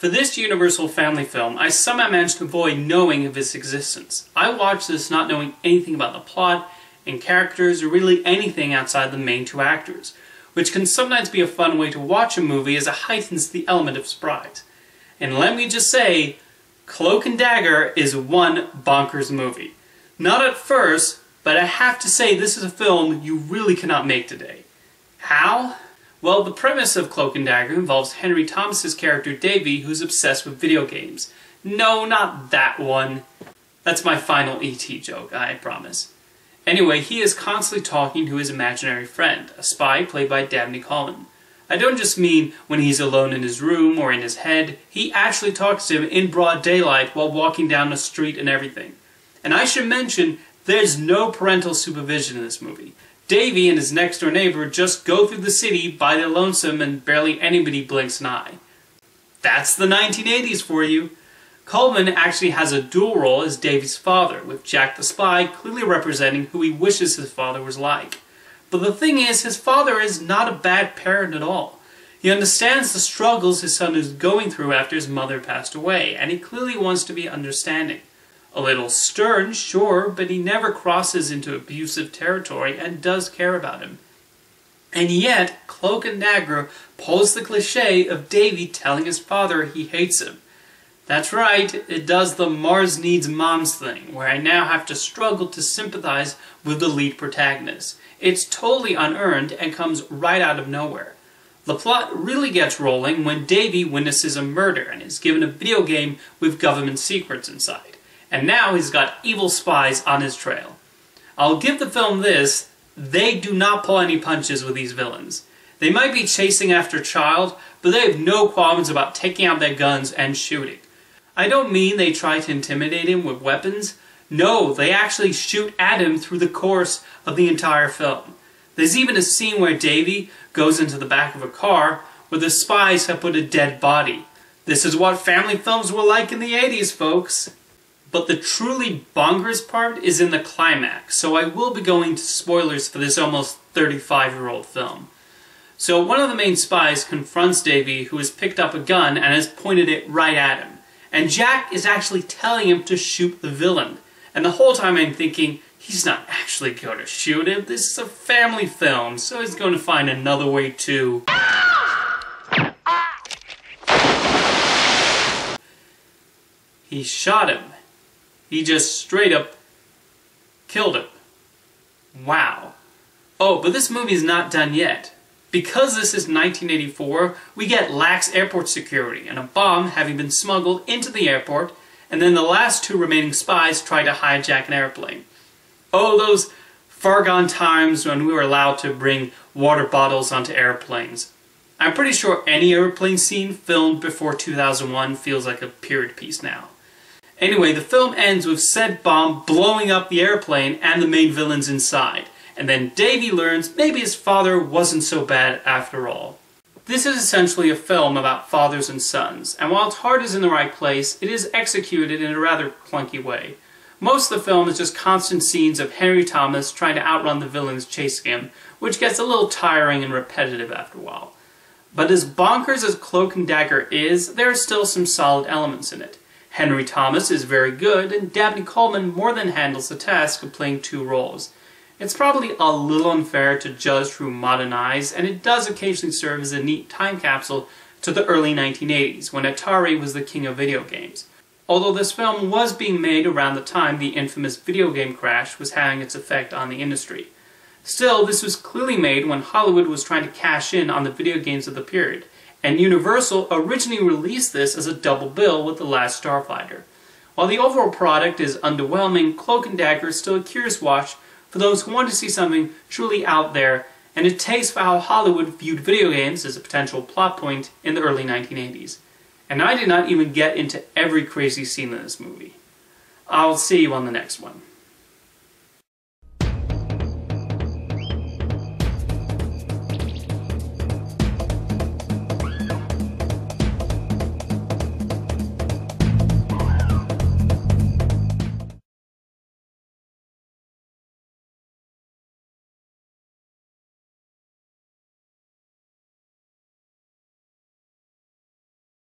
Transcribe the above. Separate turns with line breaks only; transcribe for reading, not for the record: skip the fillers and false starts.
For this Universal family film, I somehow managed to avoid knowing of its existence. I watched this not knowing anything about the plot and characters or really anything outside the main two actors, which can sometimes be a fun way to watch a movie as it heightens the element of surprise. And let me just say, Cloak and Dagger is one bonkers movie. Not at first, but I have to say this is a film you really cannot make today. How? Well, the premise of Cloak and Dagger involves Henry Thomas's character Davy, who's obsessed with video games. No, not that one. That's my final E.T. joke, I promise. Anyway, he is constantly talking to his imaginary friend, a spy played by Dabney Colemans. I don't just mean when he's alone in his room or in his head. He actually talks to him in broad daylight while walking down the street and everything. And I should mention, there's no parental supervision in this movie. Davy and his next-door neighbor just go through the city by their lonesome and barely anybody blinks an eye. That's the 1980s for you. Coleman actually has a dual role as Davy's father, with Jack the Spy clearly representing who he wishes his father was like. But the thing is, his father is not a bad parent at all. He understands the struggles his son is going through after his mother passed away, and he clearly wants to be understanding. A little stern, sure, but he never crosses into abusive territory and does care about him. And yet, Cloak and Dagger pulls the cliché of Davy telling his father he hates him. That's right, it does the Mars needs moms thing, where I now have to struggle to sympathize with the lead protagonist. It's totally unearned and comes right out of nowhere. The plot really gets rolling when Davy witnesses a murder and is given a video game with government secrets inside. And now he's got evil spies on his trail. I'll give the film this, they do not pull any punches with these villains. They might be chasing after a child, but they have no qualms about taking out their guns and shooting. I don't mean they try to intimidate him with weapons. No, they actually shoot at him through the course of the entire film. There's even a scene where Davy goes into the back of a car where the spies have put a dead body. This is what family films were like in the 80s, folks. But the truly bonkers part is in the climax, so I will be going to spoilers for this almost 35-year-old film. So one of the main spies confronts Davy, who has picked up a gun and has pointed it right at him. And Jack is actually telling him to shoot the villain. And the whole time I'm thinking, he's not actually going to shoot him, this is a family film, so he's going to find another way to... He shot him. He just straight up killed him. Wow. Oh, but this movie is not done yet. Because this is 1984, we get lax airport security and a bomb having been smuggled into the airport, and then the last two remaining spies try to hijack an airplane. Oh, those far-gone times when we were allowed to bring water bottles onto airplanes. I'm pretty sure any airplane scene filmed before 2001 feels like a period piece now. Anyway, the film ends with said bomb blowing up the airplane and the main villains inside. And then Davy learns maybe his father wasn't so bad after all. This is essentially a film about fathers and sons, and while its heart is in the right place, it is executed in a rather clunky way. Most of the film is just constant scenes of Henry Thomas trying to outrun the villains chasing him, which gets a little tiring and repetitive after a while. But as bonkers as Cloak and Dagger is, there are still some solid elements in it. Henry Thomas is very good, and Dabney Colemans more than handles the task of playing two roles. It's probably a little unfair to judge through modern eyes, and it does occasionally serve as a neat time capsule to the early 1980s, when Atari was the king of video games. Although this film was being made around the time the infamous video game crash was having its effect on the industry. Still, this was clearly made when Hollywood was trying to cash in on the video games of the period, and Universal originally released this as a double bill with The Last Starfighter. While the overall product is underwhelming, Cloak and Dagger is still a curious watch for those who want to see something truly out there, and a taste for how Hollywood viewed video games as a potential plot point in the early 1980s. And I did not even get into every crazy scene in this movie. I'll see you on the next one.